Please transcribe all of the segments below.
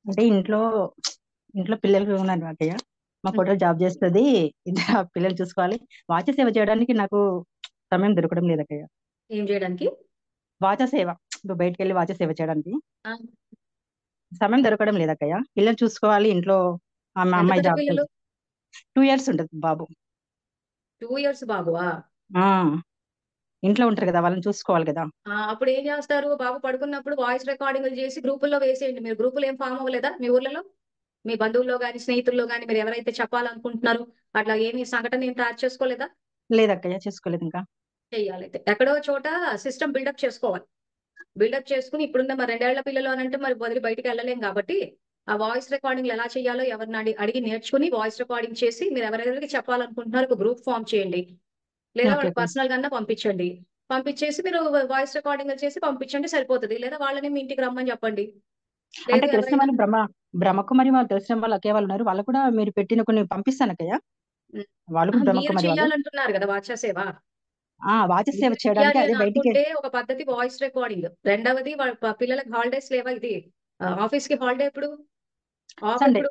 అంటే ఇంట్లో పిల్లలు ఉన్నారు అక్కయ్య. మా హ్మ్. కోడలు జాబ్ చేస్తది. ఇద్దరు పిల్లలు చూసుకోవాలి. వాచ సేవ చేయడానికి నాకు సమయం దొరకడం లేదు అక్కయ్య. ఏం చేయడానికి? వాచ సేవ ఇప్పుడు బయటికెళ్ళి వాచ సేవ చేయడానికి ఆ! సమయం దొరకడం లేదు అక్కయ్య. పిల్లలు చూసుకోవాలి ఇంట్లో. మా ఎంత అమ్మాయి పెద్ద జాబ్కి పిల్లలు? వెళ్తుంది. 2 years ఉంటది బాబు. 2 ఇయర్స్ బాబువా? ఆ ఇంట్లో ఉంటారు కదా, వాళ్ళని చూసుకోవాలి కదా. అప్పుడు ఏం చేస్తారు? బాబు పడుకున్నప్పుడు వాయిస్ రికార్డింగ్‌లు చేసి గ్రూపుల్లో వేసేయండి. మీరు గ్రూపులు ఏం ఫార్మ్ అవ్వలేదా మీ ఊర్లలో? మీ బంధువుల్లో గాని, స్నేహితుల్లో గాని మీరు ఎవరైతే చెప్పాలనుకుంటున్నారో అట్లా ఏమి సంఘటన ఏం తయారు చేసుకోలేదా? లేదక్కయ్య, చేసుకోలేదు ఇంకా. చెయ్యాలైతే. ఎక్కడో చోట సిస్టమ్ బిల్డప్ చేసుకోవాలి. బిల్డప్ చేసుకొని ఇప్పుడున్న మరి 2 ఏళ్ల పిల్లలు అనంటే మరి వదిలి బయటికెళ్ళలేం కాబట్టి, ఆ వాయిస్ రికార్డింగ్‌లు ఎలా చేయాలో ఎవరిని అడిగి నేర్చుకొని వాయిస్ రికార్డింగ్ చేసి మీరు ఎవరెవరికి చెప్పాలనుకుంటున్నారో ఒక గ్రూప్ ఫార్మ్ చేయండి. లేదా ఓకే వాళ్ళకి అక్కయ్య. పర్సనల్‌గా పంపించండి. పంపించేసి మీరు వాయిస్ రికార్డింగ్‌లు చేసి పంపించండి సరిపోతది. లేదా వాళ్ళని మీ ఇంటికి రమ్మని చెప్పండి. అంటే లేదు తెలిసిన ఎవరైనా వాళ్ళు బ్రహ్మకుమారి వాళ్ళు తెలిసిన వాళ్ళు అక్కయ్య వాళ్ళు ఉన్నారు. వాళ్ళు కూడా మీరు పెట్టిన కొన్ని పంపిస్తాను అక్కయ్య. హ్మ్. వాళ్ళు కూడా మీరు బ్రహ్మకుమారి వాళ్ళు. చెయ్యాలంటున్నారు గదా! వాచా సేవ. వాచ సేవ మీరు చేయడానికి చెయ్యాలి అదే అని బయటికి. అనుకుంటే ఒక పద్ధతి వాయిస్ రికార్డింగ్. రెండవది వాళ్ళ పిల్లలకి హాలిడేస్ లేవా ఇది? ఆఫీస్‌కి హాలిడే ఎప్పుడు? Off Sunday. ఎప్పుడు?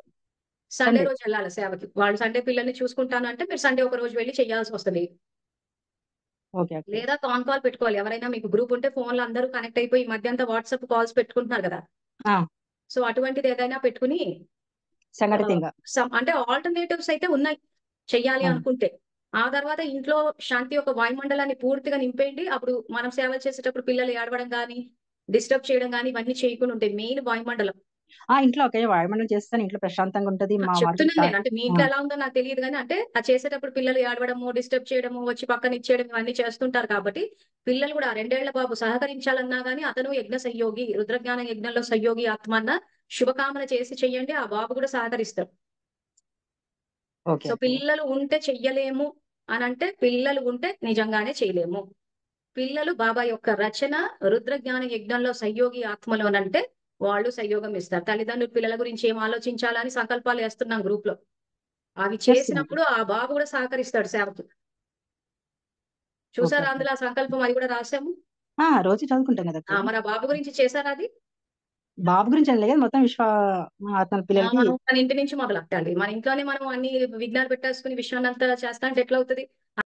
Sunday Sunday. రోజు ఎళ్ళాలి సేవకి. వాళ్ళు సండే పిల్లల్ని చూసుకుంటాను అంటే మీరు సండే ఒక రోజు వెళ్లి చేయాల్సొస్తది. ఓకే అక్కయ్య. లేదా కాన్ కాల్ పెట్టుకోవాలి. ఎవరైనా మీకు గ్రూప్ ఉంటే ఫోన్‌లో అందరూ కనెక్ట్ అయిపోయి ఈ మధ్య అంతా వాట్సాప్ కాల్స్ పెట్టుకుంటున్నారు గదా! ఆ సో, అటువంటిది ఏదైనా పెట్టుకొని ఆహ్, సంఘటితంగా. అంటే ఆల్టర్‌నేటివ్స్ అయితే ఉన్నాయి. చెయ్యాలి ఆ, అనుకుంటే. ఆ తర్వాత ఇంట్లో శాంతి యొక్క వాయుమండలాన్ని పూర్తిగా నింపేయండి. అప్పుడు మనం సేవలు చేసేటప్పుడు పిల్లలు ఏడవడం గాని, డిస్టర్బ్ చేయడం గాని ఇవన్నీ చేయకుండా ఉంటాయి. మెయిన్ వాయుమండలం. ఇంట్లో అక్కయ్య వాయుమండలం చేస్తాను. ఇంట్లో ప్రశాంతంగా ఉంటది. మా వారు చెప్తున్నాను నేను. అంటే మీ ఆ, ఇంట్లో ఎలా ఉందో నాకు తెలీదు గానీ, అంటే చేసేటప్పుడు పిల్లలు ఏడవడము, డిస్టర్బ్ చేయడము, వచ్చి పక్కన ఇచ్చేయడం ఇవన్నీ చేస్తుంటారు కాబట్టి, పిల్లలు కూడా 2 ఏళ్ల బాబు సహకరించాలన్నా గాని అతను యజ్ఞ సంయోగి, రుద్రజ్ఞాన యజ్ఞంలో సంయోగి ఆత్మ అన్న శుభకామన చేసి చెయ్యండి. ఆ బాబు కూడా సహకరిస్తాడు. ఓకే సో, అక్కయ్య. పిల్లలు ఉంటే చెయ్యలేము అనంటే, పిల్లలు ఉంటే నిజంగానే చేయలేము. పిల్లలు బాబా యొక్క రచన రుద్రజ్ఞాన యజ్ఞంలో సంయోగి ఆత్మలోనంటే, వాళ్ళు సంయోగం ఇస్తారు. తల్లిదండ్రులు పిల్లల గురించి ఏం ఆలోచించాలని సంకల్పాలేస్తున్నాం గ్రూప్‌లో. అవి చేస్తున్నాను అక్కయ్య. చేసినప్పుడు ఆ బాబు గూడా సహకరిస్తాడు సేవకి. ఓకే చూసారా అక్కయ్య. అందులో ఆ సంకల్పం అది గూడా రాసాము. రోజు చదువుకుంటాం కదా అక్కయ్య. మరి ఆ బాబు గురించి చేసారా అది? బాబు గురించి అని లేదు, మొత్తం ఆత్మ పిల్లలకి. మనం మన ఇంటి నుంచి మొదలెట్టాలి. మన ఇంట్లోనే మనం అన్ని విఘ్నాలు పెట్టేసుకొని విశ్వాన్నంతా చేస్తా అంటే ఎట్లవుతది?